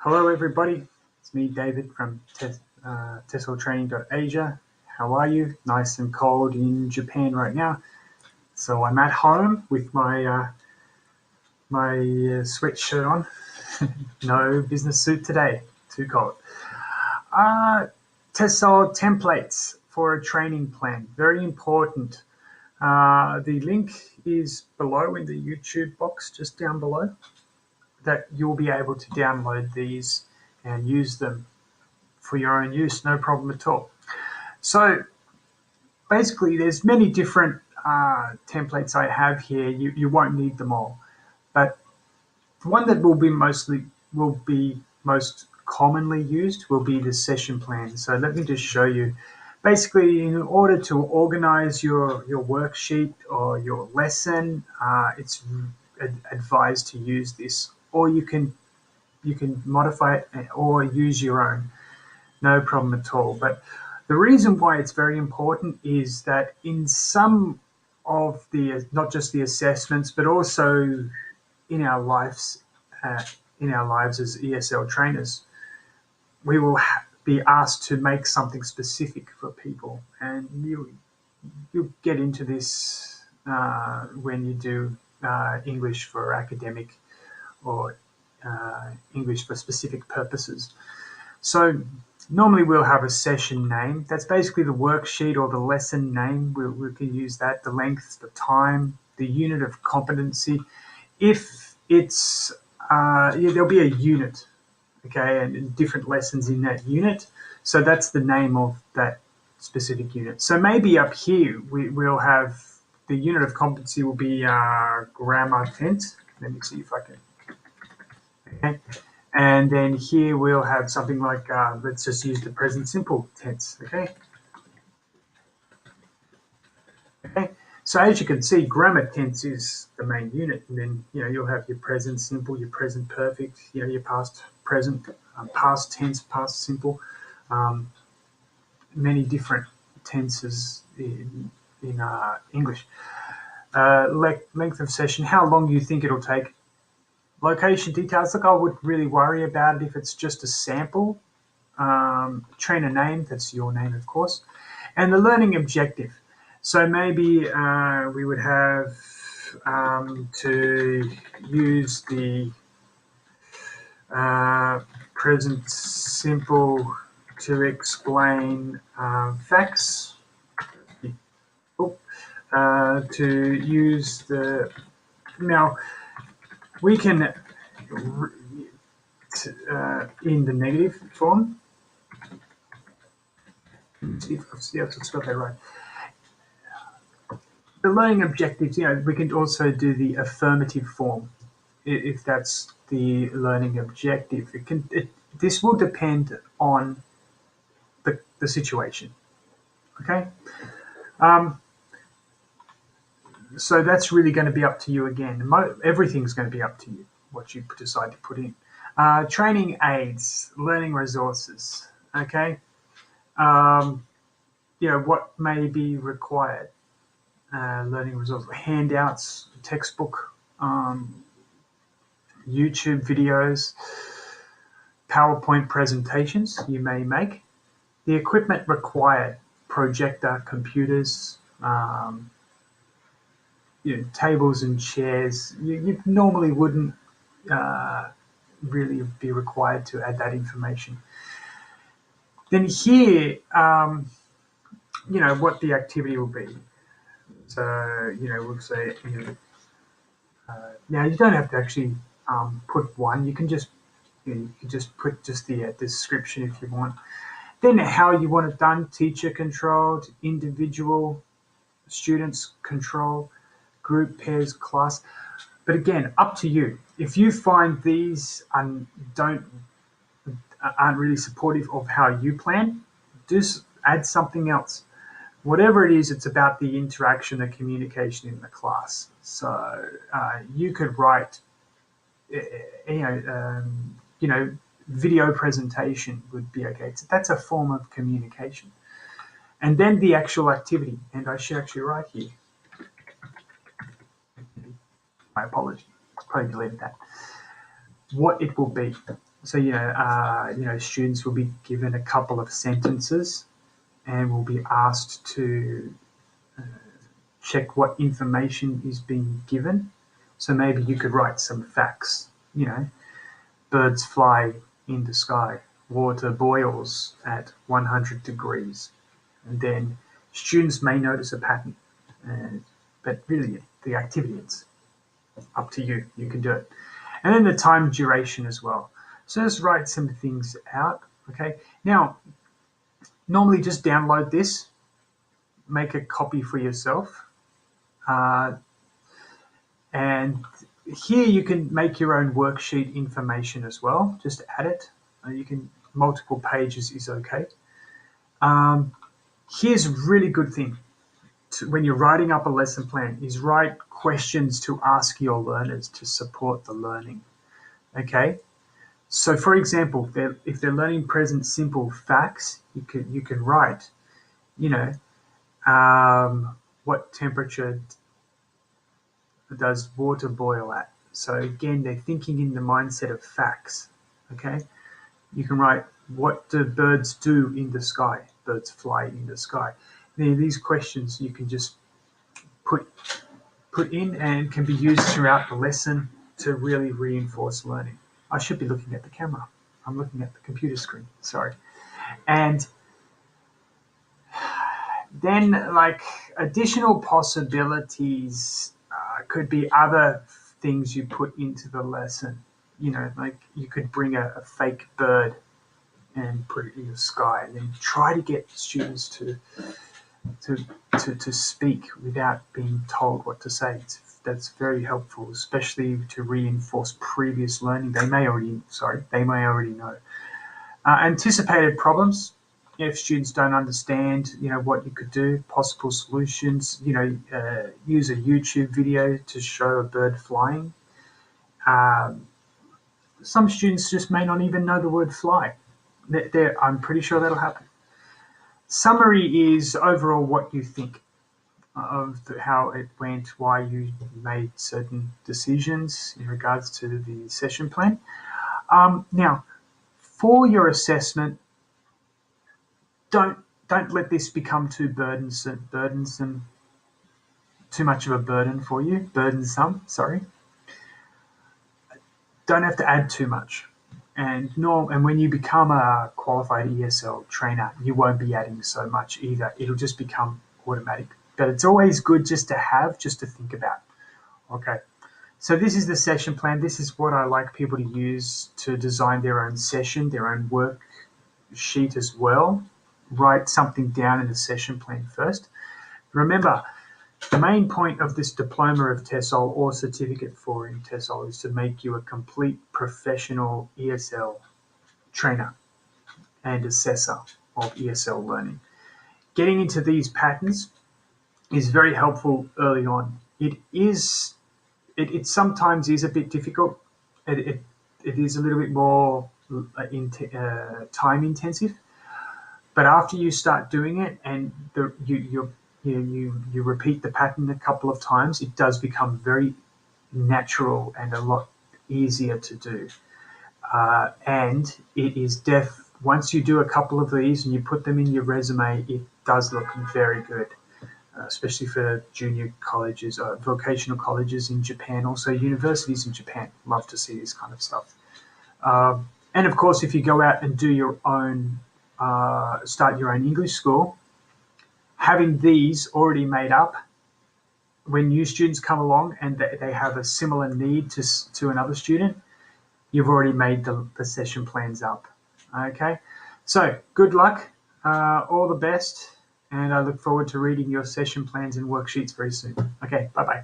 Hello everybody, it's me David from TESOL Training Asia. How are you? Nice and cold in Japan right now. So I'm at home with my sweatshirt on. No business suit today, too cold. TESOL templates for a training plan, very important. The link is below in the YouTube box, just down below, that you'll be able to download these and use them for your own use, no problem at all. So basically there's many different templates I have here. You won't need them all, but the one that will be most commonly used will be the session plan. So let me just show you. Basically, in order to organize your worksheet or your lesson, it's advised to use this, or you can modify it or use your own, no problem at all. But the reason why it's very important is that in some of the, not just the assessments, but also in our lives as ESL trainers, we will be asked to make something specific for people, and you get into this when you do English for academic or English for specific purposes. So normally we'll have a session name. That's basically the worksheet or the lesson name. We can use that, the length, the time, the unit of competency. If it's, there'll be a unit, okay, and different lessons in that unit. So that's the name of that specific unit. So maybe up here we'll have the unit of competency will be grammar tense. Let me see if I can. Okay. And then here we'll have something like, let's just use the present simple tense, okay? Okay. So as you can see, grammar tense is the main unit, and then you'll have your present simple, your present perfect, your past present, past tense, past simple, many different tenses in English. Length of session, how long do you think it'll take? Location details, look, I wouldn't really worry about it if it's just a sample. Trainer name, that's your name, of course. And the learning objective. So maybe we would have to use the present simple to explain facts. To use the, now we can in the negative form. See if I spelled that right. The learning objectives, we can also do the affirmative form if that's the learning objective. This will depend on the situation. Okay. So that's really going to be up to you again. Everything's going to be up to you, what you decide to put in. Training aids, learning resources, okay? What may be required. Learning resources, handouts, textbook, YouTube videos, PowerPoint presentations you may make. The equipment required, projector, computers, tables and chairs. You normally wouldn't really be required to add that information. Then here, what the activity will be. So, we'll say, now you don't have to actually put one. You can just, put just the description if you want. Then how you want it done, teacher controlled, individual, students control, group, pairs, class. But again, up to you. If you find these aren't really supportive of how you plan, just add something else. Whatever it is, it's about the interaction, the communication in the class. So you could write, video presentation would be okay. So that's a form of communication. And then the actual activity, and I should actually write here. My apology, probably deleted that. What it will be. So, students will be given a couple of sentences and will be asked to check what information is being given. So maybe you could write some facts, birds fly in the sky, water boils at 100 degrees. And then students may notice a pattern, but really the activity is up to you. You can do it. And then the time duration as well. So just write some things out. Okay. Now, normally just download this, make a copy for yourself. And here you can make your own worksheet information as well. Just add it. You can, multiple pages is okay. Here's a really good thing when you're writing up a lesson plan is write questions to ask your learners to support the learning. Okay. So, for example, if they're learning present simple facts, you can write, what temperature does water boil at? So again, they're thinking in the mindset of facts. Okay, you can write, what do birds do in the sky? Birds fly in the sky. Now, these questions you can just put in and can be used throughout the lesson to really reinforce learning. I should be looking at the camera. I'm looking at the computer screen. Sorry. And then, like, additional possibilities could be other things you put into the lesson. Like you could bring a fake bird and put it in the sky, and then try to get students to speak without being told what to say. That's very helpful, especially to reinforce previous learning. They may already know. Anticipated problems. If students don't understand, what you could do, possible solutions. Use a YouTube video to show a bird flying. Some students just may not even know the word fly. I'm pretty sure that'll happen. Summary is overall what you think of how it went, why you made certain decisions in regards to the session plan. Now, for your assessment, don't let this become too burdensome, too much of a burden for you. Burdensome, sorry. Don't have to add too much. And when you become a qualified ESL trainer, you won't be adding so much either. It'll just become automatic. But it's always good just to think about. Okay. So this is the session plan. This is what I like people to use to design their own session, their own worksheet as well. Write something down in the session plan first. Remember, the main point of this Diploma of TESOL or Certificate for in TESOL is to make you a complete professional ESL trainer and assessor of ESL learning. Getting into these patterns is very helpful early on. It sometimes is a bit difficult. It is a little bit more time intensive, but after you start doing it and you repeat the pattern a couple of times, it does become very natural and a lot easier to do. And it is once you do a couple of these and you put them in your resume, it does look very good, especially for junior colleges, vocational colleges in Japan, also universities in Japan. Love to see this kind of stuff. And of course, if you go out and do your own, start your own English school, having these already made up, when new students come along and they have a similar need to another student, you've already made the session plans up. Okay, so good luck, all the best, and I look forward to reading your session plans and worksheets very soon. Okay, bye-bye.